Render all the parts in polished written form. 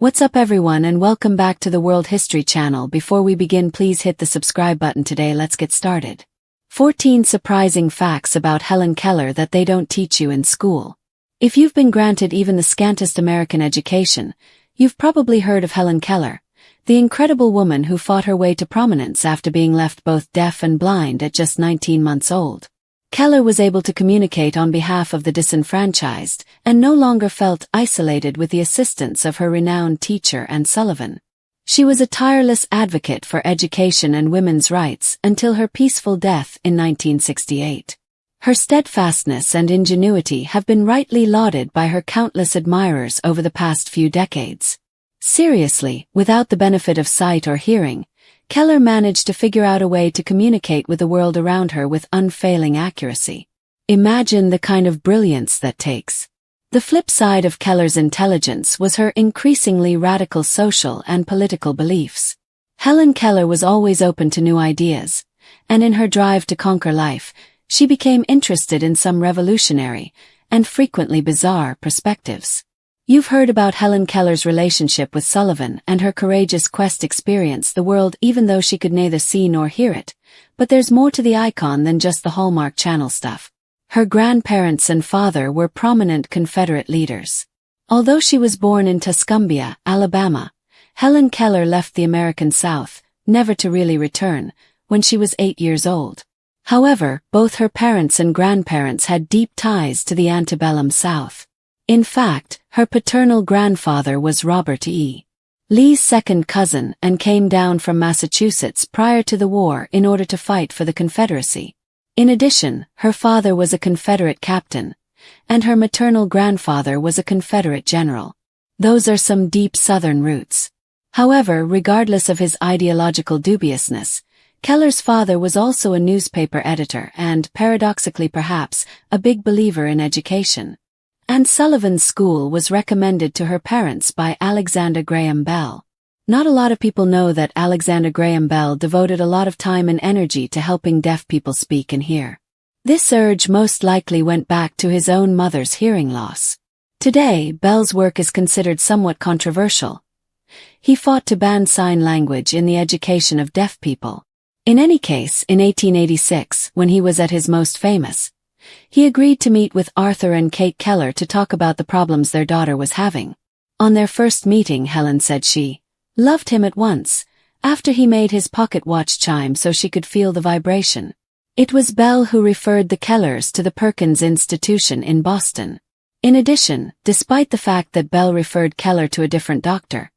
What's up everyone and welcome back to the World History Channel. Before we begin, please hit the subscribe button today. Let's get started. 14 surprising facts about Helen Keller that they don't teach you in school. If you've been granted even the scantest American education, you've probably heard of Helen Keller, the incredible woman who fought her way to prominence after being left both deaf and blind at just 19 months old. Keller was able to communicate on behalf of the disenfranchised, and no longer felt isolated with the assistance of her renowned teacher Anne Sullivan. She was a tireless advocate for education and women's rights until her peaceful death in 1968. Her steadfastness and ingenuity have been rightly lauded by her countless admirers over the past few decades. Seriously, without the benefit of sight or hearing, Keller managed to figure out a way to communicate with the world around her with unfailing accuracy. Imagine the kind of brilliance that takes. The flip side of Keller's intelligence was her increasingly radical social and political beliefs. Helen Keller was always open to new ideas, and in her drive to conquer life, she became interested in some revolutionary, and frequently bizarre, perspectives. You've heard about Helen Keller's relationship with Sullivan and her courageous quest to experience the world even though she could neither see nor hear it, but there's more to the icon than just the Hallmark Channel stuff. Her grandparents and father were prominent Confederate leaders. Although she was born in Tuscumbia, Alabama, Helen Keller left the American South, never to really return, when she was 8 years old. However, both her parents and grandparents had deep ties to the antebellum South. In fact, her paternal grandfather was Robert E. Lee's second cousin and came down from Massachusetts prior to the war in order to fight for the Confederacy. In addition, her father was a Confederate captain, and her maternal grandfather was a Confederate general. Those are some deep Southern roots. However, regardless of his ideological dubiousness, Keller's father was also a newspaper editor and, paradoxically perhaps, a big believer in education. Anne Sullivan's school was recommended to her parents by Alexander Graham Bell. Not a lot of people know that Alexander Graham Bell devoted a lot of time and energy to helping deaf people speak and hear. This urge most likely went back to his own mother's hearing loss. Today, Bell's work is considered somewhat controversial. He fought to ban sign language in the education of deaf people. In any case, in 1886, when he was at his most famous, he agreed to meet with Arthur and Kate Keller to talk about the problems their daughter was having. On their first meeting, Helen said she loved him at once, after he made his pocket watch chime so she could feel the vibration. It was Bell who referred the Kellers to the Perkins Institution in Boston. In addition, despite the fact that Bell referred Keller to a different doctor,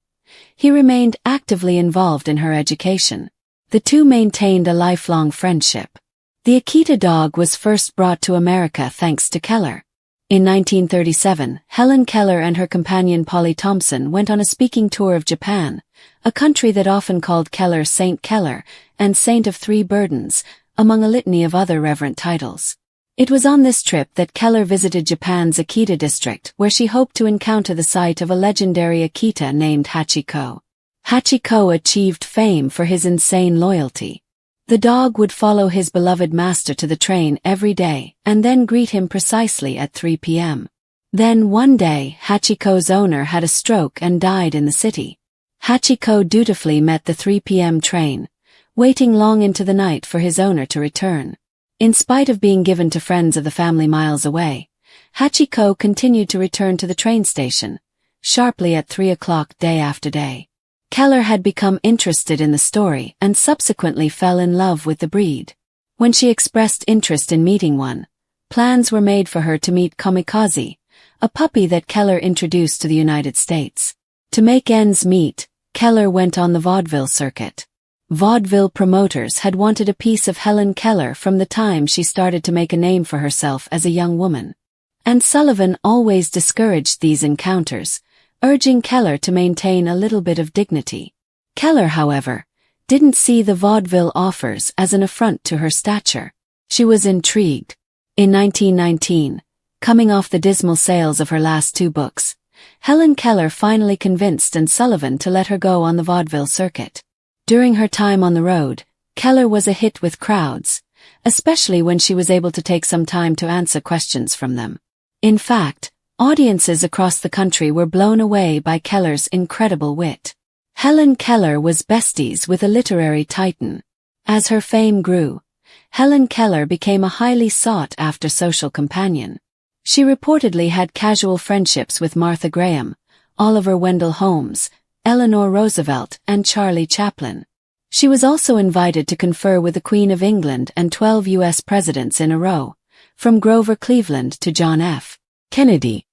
he remained actively involved in her education. The two maintained a lifelong friendship. The Akita dog was first brought to America thanks to Keller. In 1937, Helen Keller and her companion Polly Thompson went on a speaking tour of Japan, a country that often called Keller Saint Keller and Saint of Three Burdens, among a litany of other reverent titles. It was on this trip that Keller visited Japan's Akita district where she hoped to encounter the site of a legendary Akita named Hachiko. Hachiko achieved fame for his insane loyalty. The dog would follow his beloved master to the train every day and then greet him precisely at 3 p.m. Then one day, Hachiko's owner had a stroke and died in the city. Hachiko dutifully met the 3 p.m. train, waiting long into the night for his owner to return. In spite of being given to friends of the family miles away, Hachiko continued to return to the train station, sharply at 3 o'clock day after day. Keller had become interested in the story and subsequently fell in love with the breed. When she expressed interest in meeting one, plans were made for her to meet Kamikaze, a puppy that Keller introduced to the United States. To make ends meet, Keller went on the vaudeville circuit. Vaudeville promoters had wanted a piece of Helen Keller from the time she started to make a name for herself as a young woman. And Sullivan always discouraged these encounters, urging Keller to maintain a little bit of dignity. Keller, however, didn't see the vaudeville offers as an affront to her stature. She was intrigued. In 1919, coming off the dismal sales of her last two books, Helen Keller finally convinced Anne Sullivan to let her go on the vaudeville circuit. During her time on the road, Keller was a hit with crowds, especially when she was able to take some time to answer questions from them. In fact, Audiences across the country were blown away by Keller's incredible wit. Helen Keller was besties with a literary titan. As her fame grew, Helen Keller became a highly sought-after social companion. She reportedly had casual friendships with Martha Graham, Oliver Wendell Holmes, Eleanor Roosevelt, and Charlie Chaplin. She was also invited to confer with the Queen of England and 12 U.S. presidents in a row, from Grover Cleveland to John F. Kennedy.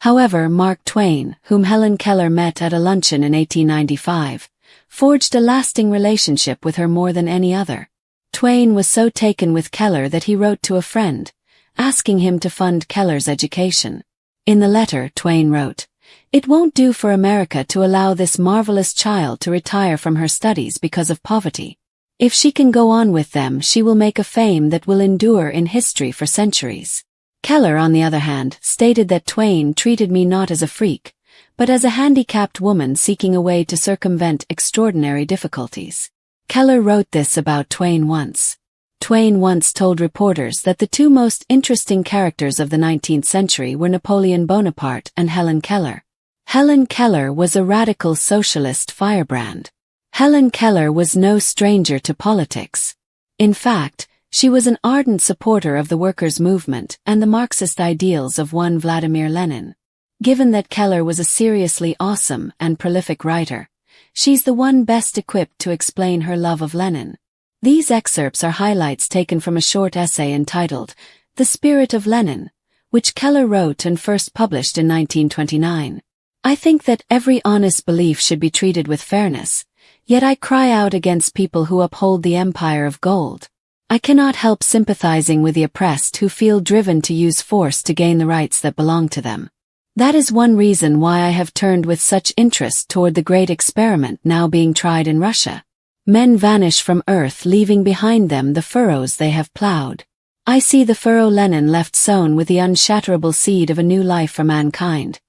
However, Mark Twain, whom Helen Keller met at a luncheon in 1895, forged a lasting relationship with her more than any other. Twain was so taken with Keller that he wrote to a friend, asking him to fund Keller's education. In the letter, Twain wrote, "It won't do for America to allow this marvelous child to retire from her studies because of poverty. If she can go on with them, she will make a fame that will endure in history for centuries." Keller, on the other hand, stated that Twain treated me not as a freak, but as a handicapped woman seeking a way to circumvent extraordinary difficulties. Keller wrote this about Twain once. Twain once told reporters that the two most interesting characters of the 19th century were Napoleon Bonaparte and Helen Keller. Helen Keller was a radical socialist firebrand. Helen Keller was no stranger to politics. In fact, she was an ardent supporter of the workers' movement and the Marxist ideals of one Vladimir Lenin. Given that Keller was a seriously awesome and prolific writer, she's the one best equipped to explain her love of Lenin. These excerpts are highlights taken from a short essay entitled, "The Spirit of Lenin," which Keller wrote and first published in 1929. "I think that every honest belief should be treated with fairness, yet I cry out against people who uphold the empire of gold. I cannot help sympathizing with the oppressed who feel driven to use force to gain the rights that belong to them. That is one reason why I have turned with such interest toward the great experiment now being tried in Russia. Men vanish from Earth, leaving behind them the furrows they have plowed. I see the furrow Lenin left sown with the unshatterable seed of a new life for mankind,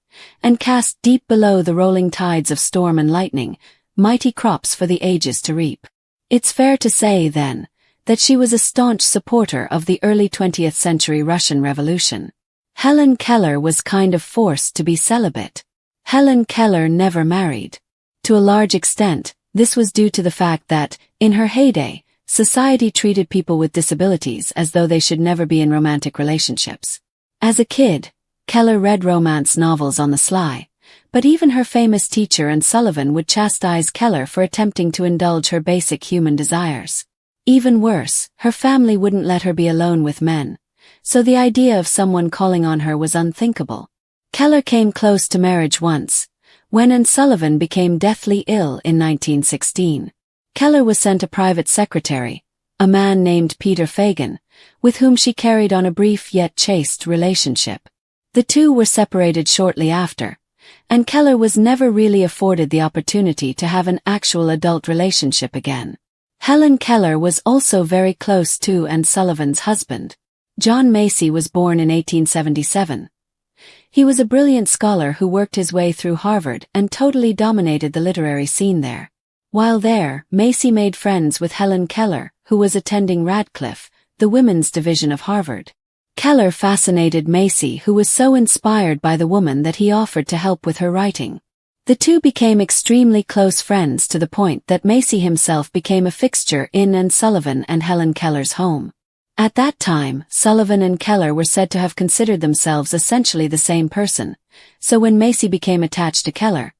and cast deep below the rolling tides of storm and lightning, mighty crops for the ages to reap." It's fair to say, then, that she was a staunch supporter of the early 20th century Russian Revolution. Helen Keller was kind of forced to be celibate. Helen Keller never married. To a large extent, this was due to the fact that, in her heyday, society treated people with disabilities as though they should never be in romantic relationships. As a kid, Keller read romance novels on the sly, but even her famous teacher and Sullivan would chastise Keller for attempting to indulge her basic human desires. Even worse, her family wouldn't let her be alone with men, so the idea of someone calling on her was unthinkable. Keller came close to marriage once, when Anne Sullivan became deathly ill in 1916. Keller was sent a private secretary, a man named Peter Fagan, with whom she carried on a brief yet chaste relationship. The two were separated shortly after, and Keller was never really afforded the opportunity to have an actual adult relationship again. Helen Keller was also very close to Anne Sullivan's husband. John Macy was born in 1877. He was a brilliant scholar who worked his way through Harvard and totally dominated the literary scene there. While there, Macy made friends with Helen Keller, who was attending Radcliffe, the women's division of Harvard. Keller fascinated Macy, who was so inspired by the woman that he offered to help with her writing. The two became extremely close friends to the point that Macy himself became a fixture in Anne Sullivan and Helen Keller's home. At that time, Sullivan and Keller were said to have considered themselves essentially the same person, so when Macy became attached to Keller,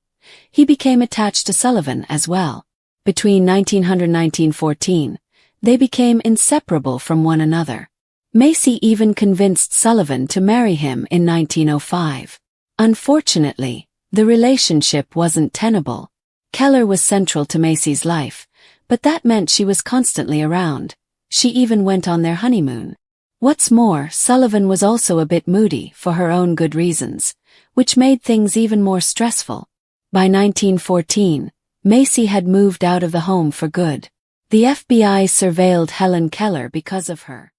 he became attached to Sullivan as well. Between 1900 and 1914, they became inseparable from one another. Macy even convinced Sullivan to marry him in 1905. Unfortunately, the relationship wasn't tenable. Keller was central to Macy's life, but that meant she was constantly around. She even went on their honeymoon. What's more, Sullivan was also a bit moody for her own good reasons, which made things even more stressful. By 1914, Macy had moved out of the home for good. The FBI surveilled Helen Keller because of her.